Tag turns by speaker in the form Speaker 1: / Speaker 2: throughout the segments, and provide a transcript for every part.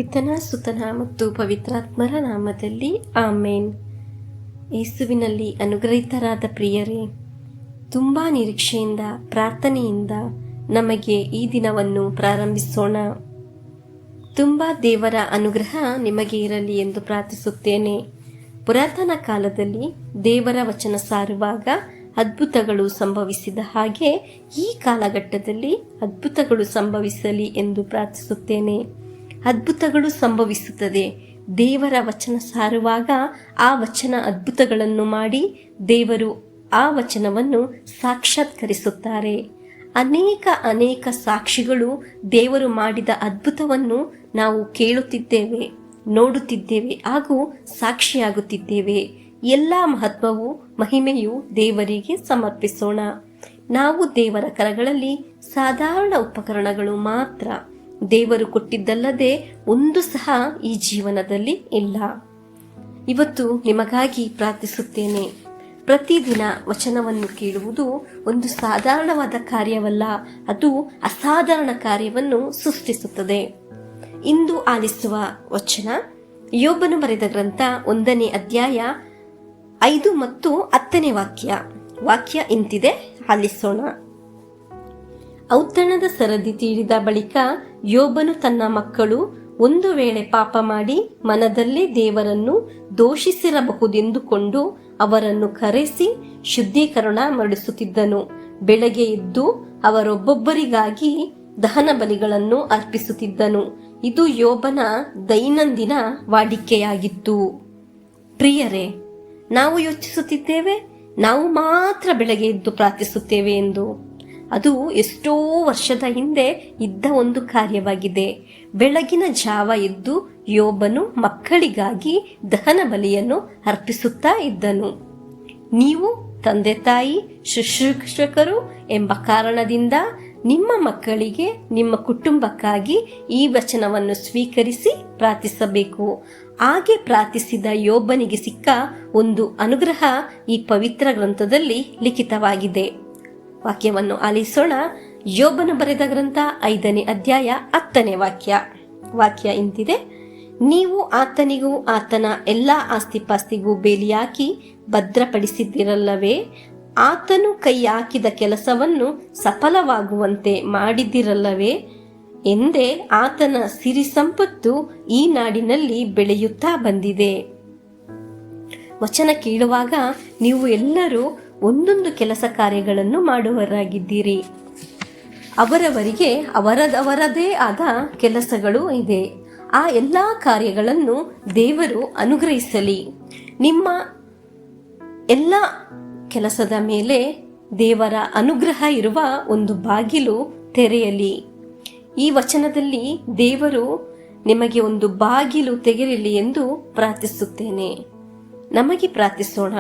Speaker 1: ಪಿತನ ಸುತನ ಮತ್ತು ಪವಿತ್ರಾತ್ಮರ ನಾಮದಲ್ಲಿ ಆಮೇನ್. ಯೇಸುವಿನಲ್ಲಿ ಅನುಗ್ರಹಿತರಾದ ಪ್ರಿಯರೇ, ತುಂಬ ನಿರೀಕ್ಷೆಯಿಂದ ಪ್ರಾರ್ಥನೆಯಿಂದ ನಮಗೆ ಈ ದಿನವನ್ನು ಪ್ರಾರಂಭಿಸೋಣ. ತುಂಬ ದೇವರ ಅನುಗ್ರಹ ನಿಮಗೆ ಇರಲಿ ಎಂದು ಪ್ರಾರ್ಥಿಸುತ್ತೇನೆ. ಪುರಾತನ ಕಾಲದಲ್ಲಿ ದೇವರ ವಚನ ಸಾರುವಾಗ ಅದ್ಭುತಗಳು ಸಂಭವಿಸಿದ ಹಾಗೆ ಈ ಕಾಲಘಟ್ಟದಲ್ಲಿ ಅದ್ಭುತಗಳು ಸಂಭವಿಸಲಿ ಎಂದು ಪ್ರಾರ್ಥಿಸುತ್ತೇನೆ. ಅದ್ಭುತಗಳು ಸಂಭವಿಸುತ್ತದೆ. ದೇವರ ವಚನ ಸಾರುವಾಗ ಆ ವಚನ ಅದ್ಭುತಗಳನ್ನು ಮಾಡಿ ದೇವರು ಆ ವಚನವನ್ನು ಸಾಕ್ಷಾತ್ಕರಿಸುತ್ತಾರೆ. ಅನೇಕ ಸಾಕ್ಷಿಗಳು ದೇವರು ಮಾಡಿದ ಅದ್ಭುತವನ್ನು ನಾವು ಕೇಳುತ್ತಿದ್ದೇವೆ, ನೋಡುತ್ತಿದ್ದೇವೆ ಹಾಗೂ ಸಾಕ್ಷಿಯಾಗುತ್ತಿದ್ದೇವೆ. ಎಲ್ಲ ಮಹತ್ವವು ಮಹಿಮೆಯು ದೇವರಿಗೆ ಸಮರ್ಪಿಸೋಣ. ನಾವು ದೇವರ ಕರಗಳಲ್ಲಿ ಸಾಧಾರಣ ಉಪಕರಣಗಳು ಮಾತ್ರ. ದೇವರು ಕೊಟ್ಟಿದ್ದಲ್ಲದೆ ಒಂದು ಸಹ ಈ ಜೀವನದಲ್ಲಿ ಇಲ್ಲ. ಇವತ್ತು ನಿಮಗಾಗಿ ಪ್ರಾರ್ಥಿಸುತ್ತೇನೆ. ಪ್ರತಿದಿನ ವಚನವನ್ನು ಕೇಳುವುದು ಒಂದು ಸಾಧಾರಣವಾದ ಕಾರ್ಯವಲ್ಲ, ಅದು ಅಸಾಧಾರಣ ಕಾರ್ಯವನ್ನು ಸೃಷ್ಟಿಸುತ್ತದೆ. ಇಂದು ಆಲಿಸುವ ವಚನ ಯೋಬನು ಬರೆದ ಗ್ರಂಥ 1ನೇ ಅಧ್ಯಾಯ 5 ಮತ್ತು 10ನೇ ವಾಕ್ಯ ಇಂತಿದೆ, ಆಲಿಸೋಣ. ಔತಣದ ಸರದಿ ತೀರಿದ ಬಳಿಕ ಯೋಬನು ತನ್ನ ಮಕ್ಕಳು ಒಂದು ವೇಳೆ ಪಾಪ ಮಾಡಿ ಮನದಲ್ಲೇ ದೇವರನ್ನು ದೋಷಿಸಿರಬಹುದೆಂದುಕೊಂಡು ಅವರನ್ನು ಕರೆಸಿ ಶುದ್ಧೀಕರಣ ಮಾಡಿಸುತ್ತಿದ್ದನು. ಬೆಳಗ್ಗೆ ಎದ್ದು ಅವರೊಬ್ಬೊಬ್ಬರಿಗಾಗಿ ದಹನ ಬಲಿಗಳನ್ನು ಅರ್ಪಿಸುತ್ತಿದ್ದನು. ಇದು ಯೋಬನ ದೈನಂದಿನ ವಾಡಿಕೆಯಾಗಿತ್ತು. ಪ್ರಿಯರೇ, ನಾವು ಯೋಚಿಸುತ್ತಿದ್ದೇವೆ ನಾವು ಮಾತ್ರ ಬೆಳಗ್ಗೆ ಎದ್ದು ಪ್ರಾರ್ಥಿಸುತ್ತೇವೆ ಎಂದು. ಅದು ಎಷ್ಟೋ ವರ್ಷದ ಹಿಂದೆ ಇದ್ದ ಒಂದು ಕಾರ್ಯವಾಗಿದೆ. ಬೆಳಗಿನ ಜಾವ ಎದ್ದು ಯೋಬನು ಮಕ್ಕಳಿಗಾಗಿ ದಹನ ಬಲಿಯನ್ನು ಅರ್ಪಿಸುತ್ತಾ ಇದ್ದನು. ನೀವು ತಂದೆ ತಾಯಿ ಶುಶ್ರೂಷಕರು ಎಂಬ ಕಾರಣದಿಂದ ನಿಮ್ಮ ಮಕ್ಕಳಿಗೆ ನಿಮ್ಮ ಕುಟುಂಬಕ್ಕಾಗಿ ಈ ವಚನವನ್ನು ಸ್ವೀಕರಿಸಿ ಪ್ರಾರ್ಥಿಸಬೇಕು. ಹಾಗೆ ಪ್ರಾರ್ಥಿಸಿದ ಯೋಬನಿಗೆ ಸಿಕ್ಕ ಒಂದು ಅನುಗ್ರಹ ಈ ಪವಿತ್ರ ಗ್ರಂಥದಲ್ಲಿ ಲಿಖಿತವಾಗಿದೆ. ವಾಕ್ಯವನ್ನು ಆಲಿಸೋಣ. ಯೋಬನು ಬರೆದ ಗ್ರಂಥ 5ನೇ ಅಧ್ಯಾಯ 10ನೇ ವಾಕ್ಯ ಇಂತಿದೆ. ನೀವು ಆತನಿಗೂ ಆತನ ಎಲ್ಲ ಆಸ್ತಿಪಾಸ್ತಿಗೂ ಬೇಲಿ ಹಾಕಿ ಭದ್ರಪಡಿಸಿದ್ದಿರಲ್ಲವೇ? ಆತನು ಕೈ ಹಾಕಿದ ಕೆಲಸವನ್ನು ಸಫಲವಾಗುವಂತೆ ಮಾಡಿದ್ದಿರಲ್ಲವೇ ಎಂದೇ ಆತನ ಸಿರಿ ಸಂಪತ್ತು ಈ ನಾಡಿನಲ್ಲಿ ಬೆಳೆಯುತ್ತಾ ಬಂದಿದೆ. ವಚನ ಕೇಳುವಾಗ ನೀವು ಎಲ್ಲರೂ ಒಂದೊಂದು ಕೆಲಸ ಕಾರ್ಯಗಳನ್ನು ಮಾಡುವವರಾಗಿದ್ದೀರಿ. ಅವರವರಿಗೆ ಅವರದೇ ಆದ ಕೆಲಸಗಳು ಇದೆ. ಆ ಎಲ್ಲ ಕಾರ್ಯಗಳನ್ನು ದೇವರು ಅನುಗ್ರಹಿಸಲಿ. ನಿಮ್ಮ ಎಲ್ಲ ಕೆಲಸದ ಮೇಲೆ ದೇವರ ಅನುಗ್ರಹ ಇರುವ ಒಂದು ಬಾಗಿಲು ತೆರೆಯಲಿ. ಈ ವಚನದಲ್ಲಿ ದೇವರು ನಿಮಗೆ ಒಂದು ಬಾಗಿಲು ತೆಗೆಯಲಿ ಎಂದು ಪ್ರಾರ್ಥಿಸುತ್ತೇನೆ. ನಮಗೆ ಪ್ರಾರ್ಥಿಸೋಣ.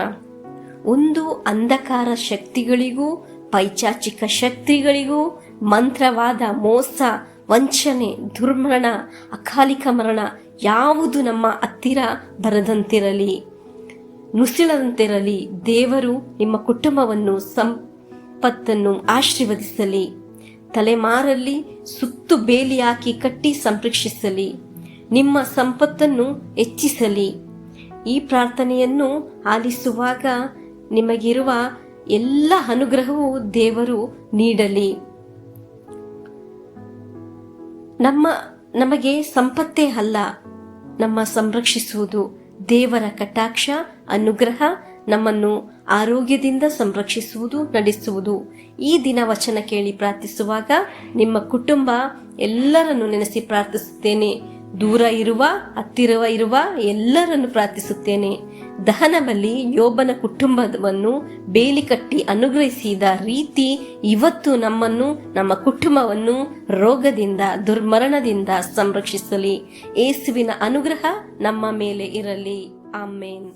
Speaker 1: ಒಂದು ಅಂಧಕಾರ ಶಕ್ತಿಗಳಿಗೂ ಪೈಚಾಚಿಕ ಶಕ್ತಿಗಳಿಗೂ ಮಂತ್ರವಾದ ಮೋಸ, ವಂಚನೆ, ದುರ್ಮರಣ, ಅಕಾಲಿಕ ಮರಣ ಯಾವುದು ನಮ್ಮ ಹತ್ತಿರ ಬರದಂತಿರಲಿ, ನುಸಿಳದಂತಿರಲಿ. ದೇವರು ನಿಮ್ಮ ಕುಟುಂಬವನ್ನು ಸಂಪತ್ತನ್ನು ಆಶೀರ್ವದಿಸಲಿ. ತಲೆಮಾರಲ್ಲಿ ಸುತ್ತು ಬೇಲಿ ಹಾಕಿ ಕಟ್ಟಿ ಸಂರಕ್ಷಿಸಲಿ. ನಿಮ್ಮ ಸಂಪತ್ತನ್ನು ಹೆಚ್ಚಿಸಲಿ. ಈ ಪ್ರಾರ್ಥನೆಯನ್ನು ಆಲಿಸುವಾಗ ನಿಮಗಿರುವ ಎಲ್ಲ ಅನುಗ್ರಹವೂ ದೇವರು ನೀಡಲಿ. ನಮಗೆ ಸಂಪತ್ತೇ ಅಲ್ಲ ನಮ್ಮ ಸಂರಕ್ಷಿಸುವುದು ದೇವರ ಕಟಾಕ್ಷ, ಅನುಗ್ರಹ ನಮ್ಮನ್ನು ಆರೋಗ್ಯದಿಂದ ಸಂರಕ್ಷಿಸುವುದು, ನಡೆಸುವುದು. ಈ ದಿನ ವಚನ ಕೇಳಿ ಪ್ರಾರ್ಥಿಸುವಾಗ ನಿಮ್ಮ ಕುಟುಂಬ ಎಲ್ಲರನ್ನು ನೆನೆಸಿ ಪ್ರಾರ್ಥಿಸುತ್ತೇನೆ. ದೂರ ಇರುವ ಹತ್ತಿರ ಇರುವ ಎಲ್ಲರನ್ನು ಪ್ರಾರ್ಥಿಸುತ್ತೇನೆ. ದಹನ ಬಲಿ ಯೋಬನ ಕುಟುಂಬವನ್ನು ಬೇಲಿ ಕಟ್ಟಿ ಅನುಗ್ರಹಿಸಿದ ರೀತಿ ಇವತ್ತು ನಮ್ಮನ್ನು, ನಮ್ಮ ಕುಟುಂಬವನ್ನು ರೋಗದಿಂದ, ದುರ್ಮರಣದಿಂದ ಸಂರಕ್ಷಿಸಲಿ. ಯೇಸುವಿನ ಅನುಗ್ರಹ ನಮ್ಮ ಮೇಲೆ ಇರಲಿ. ಆಮೇನ್.